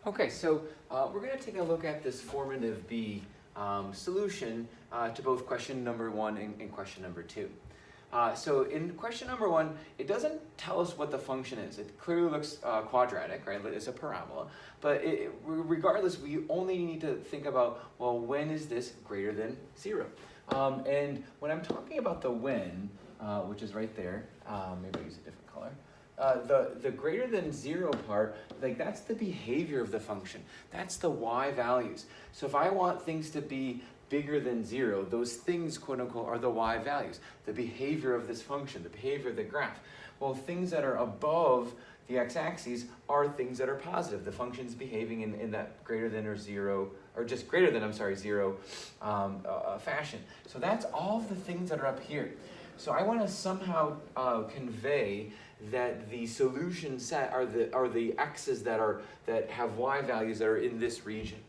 Okay, so we're going to take a look at this formative B solution to both question number 1 and question number 2. So in question number 1, it doesn't tell us what the function is. It clearly looks quadratic, right? It's a parabola. But regardless, we only need to think about, well, when is this greater than 0? And when I'm talking about the when, which is right there, maybe I'll use a different color. The greater than 0 part, like that's the behavior of the function. That's the y values. So if I want things to be bigger than 0, those things, quote unquote, are the y values. The behavior of this function, the behavior of the graph. Well, things that are above the x-axis are things that are positive. The function's behaving in that greater than or 0, or just greater than, 0 fashion. So that's all of the things that are up here. So I want to somehow convey that the solution set are the x's that have y values that are in this region.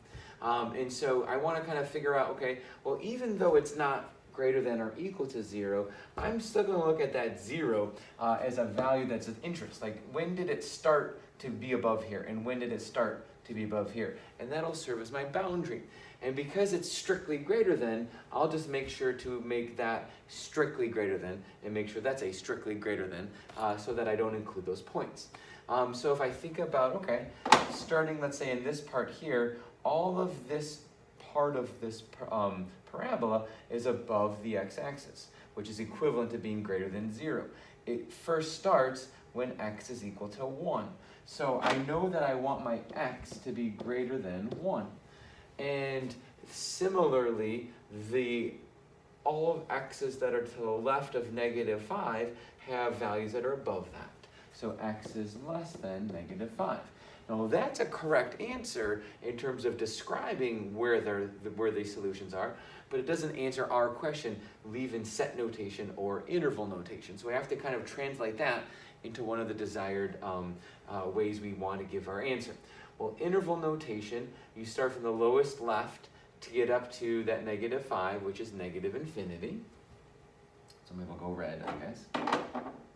And so I want to kind of figure out, okay, well, even though it's not greater than or equal to 0, I'm still going to look at that 0 as a value that's of interest. Like, when did it start to be above here, and when did it start to be above here? And that'll serve as my boundary. And because it's strictly greater than, I'll just make sure to make that strictly greater than, and make sure that's a strictly greater than, so that I don't include those points. So if I think about, okay, starting, let's say, in this part here, all of this part of this parabola is above the x-axis, which is equivalent to being greater than 0. It first starts when x is equal to 1. So I know that I want my x to be greater than 1. And similarly, all of x's that are to the left of -5 have values that are above that. So x is less than -5. Now that's a correct answer in terms of describing where these solutions are, but it doesn't answer our question, leave in set notation or interval notation. So we have to kind of translate that into one of the desired ways we want to give our answer. Well, interval notation, you start from the lowest left to get up to that -5, which is -infinity. So maybe we'll go red, I guess.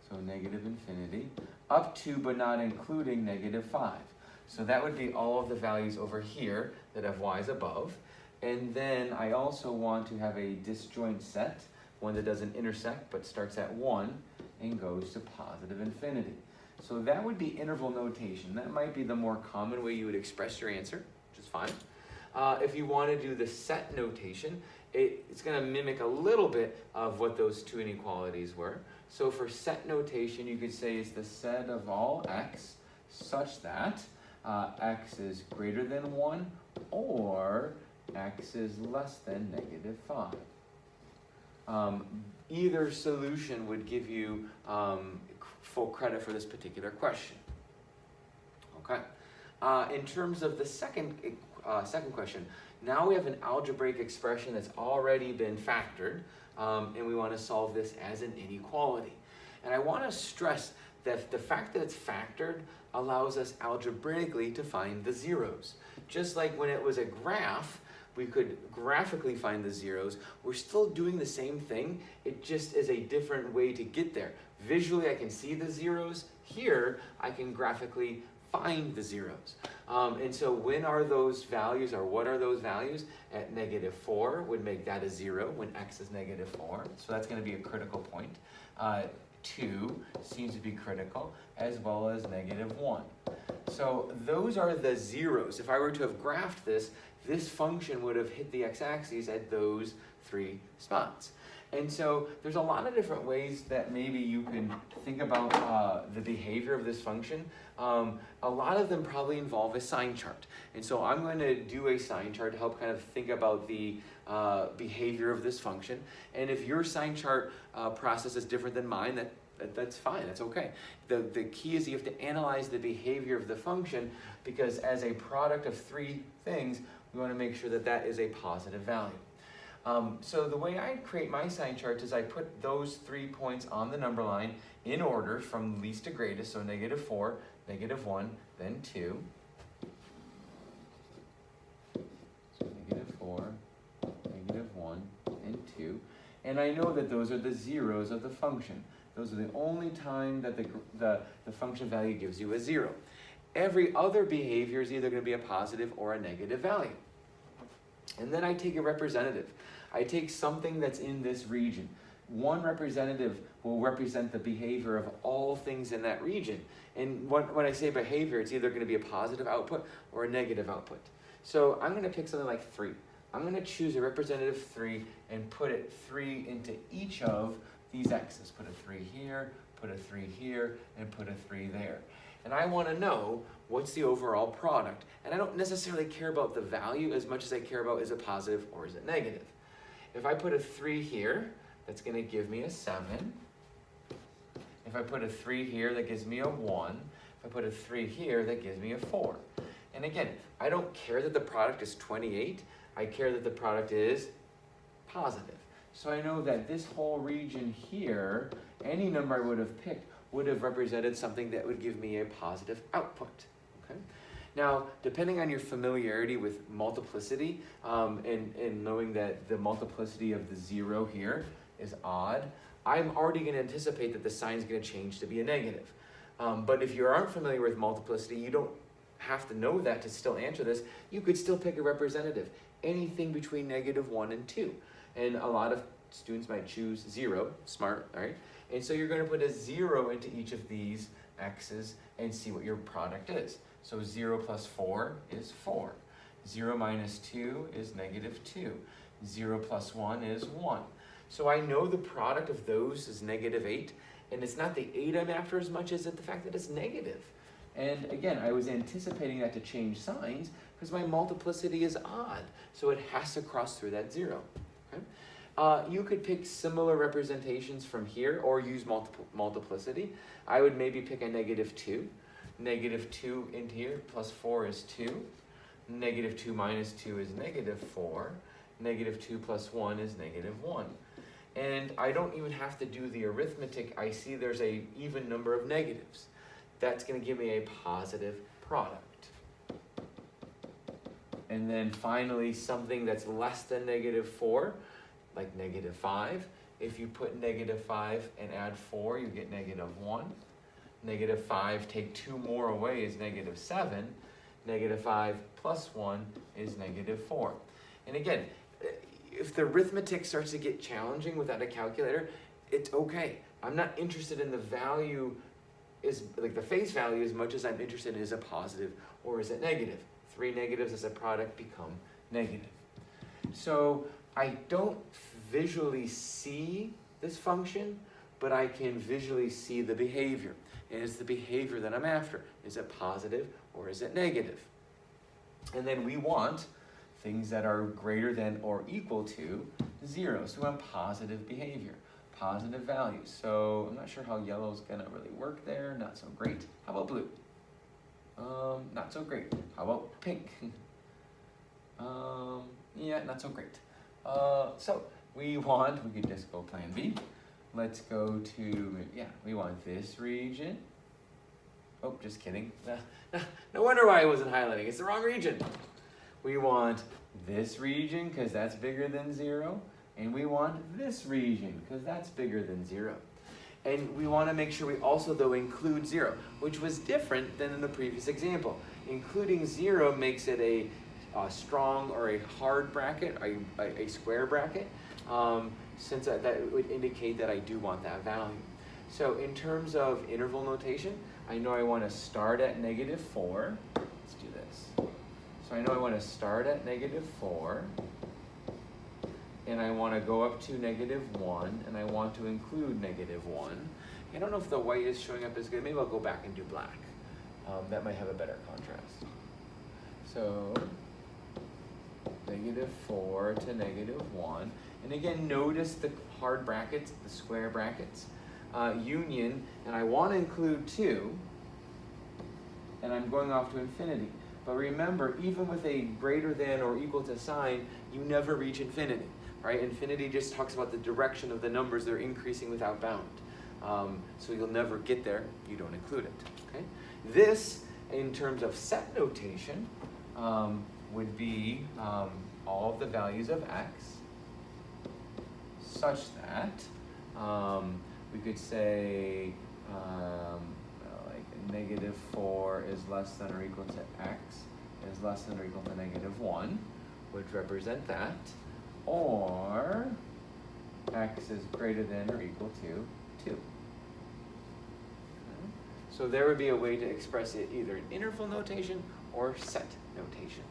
So -infinity, up to but not including -5. So that would be all of the values over here that have y's above. And then I also want to have a disjoint set, one that doesn't intersect but starts at 1 and goes to positive infinity. So that would be interval notation. That might be the more common way you would express your answer, which is fine. If you want to do the set notation, it's going to mimic a little bit of what those two inequalities were. So for set notation, you could say it's the set of all x such that x is greater than 1 or x is less than -5. Either solution would give you full credit for this particular question. Okay. In terms of the second question, now we have an algebraic expression that's already been factored, and we want to solve this as an inequality. And I want to stress that the fact that it's factored allows us algebraically to find the zeros. Just like when it was a graph, we could graphically find the zeros. We're still doing the same thing. It just is a different way to get there. Visually, I can see the zeros. Here, I can graphically find the zeros. And so when are those values, or what are those values? At -4 would make that a 0 when x is -4. So that's going to be a critical point. 2 seems to be critical, as well as -1. So those are the zeros. If I were to have graphed this function would have hit the x-axis at those 3 spots. And so there's a lot of different ways that maybe you can think about the behavior of this function. A lot of them probably involve a sign chart. And so I'm going to do a sign chart to help kind of think about the behavior of this function. And if your sign chart process is different than mine, that's fine, that's okay. The key is you have to analyze the behavior of the function, because as a product of 3 things, we want to make sure that that is a positive value. So the way I create my sign charts is I put those 3 points on the number line in order from least to greatest, so -4, -1, then 2. So -4, -1, and 2. And I know that those are the zeros of the function. Those are the only time that the function value gives you a 0. every other behavior is either going to be a positive or a negative value. And then I take a representative. I take something that's in this region. One representative will represent the behavior of all things in that region. And when I say behavior, it's either going to be a positive output or a negative output. So I'm going to pick something like 3. I'm going to choose a representative 3 and put it 3 into each of these x's. Put a 3 here, put a 3 here, and put a 3 there. And I want to know what's the overall product. And I don't necessarily care about the value as much as I care about is it positive or is it negative. If I put a 3 here, that's going to give me a 7. If I put a 3 here, that gives me a 1. If I put a 3 here, that gives me a 4. And again, I don't care that the product is 28. I care that the product is positive. So I know that this whole region here, any number I would have picked would have represented something that would give me a positive output. Okay? Now, depending on your familiarity with multiplicity and knowing that the multiplicity of the 0 here is odd, I'm already going to anticipate that the sign is going to change to be a negative. But if you aren't familiar with multiplicity, you don't have to know that to still answer this. You could still pick a representative, anything between -1 and 2. And a lot of students might choose 0, smart, all right? And so you're going to put a 0 into each of these x's and see what your product is. So 0 plus 4 is 4. 0 minus 2 is -2. 0 plus 1 is 1. So I know the product of those is -8, and it's not the 8 I'm after as much as the fact that it's negative. And again, I was anticipating that to change signs because my multiplicity is odd, so it has to cross through that 0. Okay? You could pick similar representations from here or use multiplicity. I would maybe pick a -2. -2 into here plus 4 is 2. -2 minus 2 is -4. -2 plus 1 is -1. And I don't even have to do the arithmetic. I see there's a even number of negatives. That's going to give me a positive product. And then finally, something that's less than -4, like -5. If you put -5 and add 4, you get -1. -5, take 2 more away is -7. -5 plus 1 is -4. And again, if the arithmetic starts to get challenging without a calculator, it's okay. I'm not interested in the value, is like the face value, as much as I'm interested in is it positive or is it negative. 3 negatives as a product become negative. So I don't visually see this function, but I can visually see the behavior. And it's the behavior that I'm after. Is it positive or is it negative? And then we want things that are greater than or equal to 0. So we want positive behavior, positive values. So I'm not sure how yellow's gonna really work there. Not so great. How about blue? Not so great. How about pink? Yeah, not so great. So we could just go plan B. Let's go to, we want this region. Oh, just kidding. No wonder why I wasn't highlighting. It's the wrong region. We want this region because that's bigger than 0. And we want this region because that's bigger than 0. And we want to make sure we also, though, include 0, which was different than in the previous example. Including 0 makes it a strong or a hard bracket, a square bracket, since that would indicate that I do want that value. So in terms of interval notation, I know I want to start at -4. Let's do this. So I know I want to start at -4. And I want to go up to -1, and I want to include -1. I don't know if the white is showing up as good. Maybe I'll go back and do black. That might have a better contrast. So -4 to -1. And again, notice the hard brackets, the square brackets. Union, and I want to include 2, and I'm going off to infinity. But remember, even with a greater than or equal to sign, you never reach infinity, right? Infinity just talks about the direction of the numbers. They're increasing without bound. So you'll never get there. You don't include it, okay? This, in terms of set notation, would be all of the values of x, such that we could say, like in negative 4 is less than or equal to x is less than or equal to negative 1 would represent that, or x is greater than or equal to 2. So there would be a way to express it either in interval notation or set notation.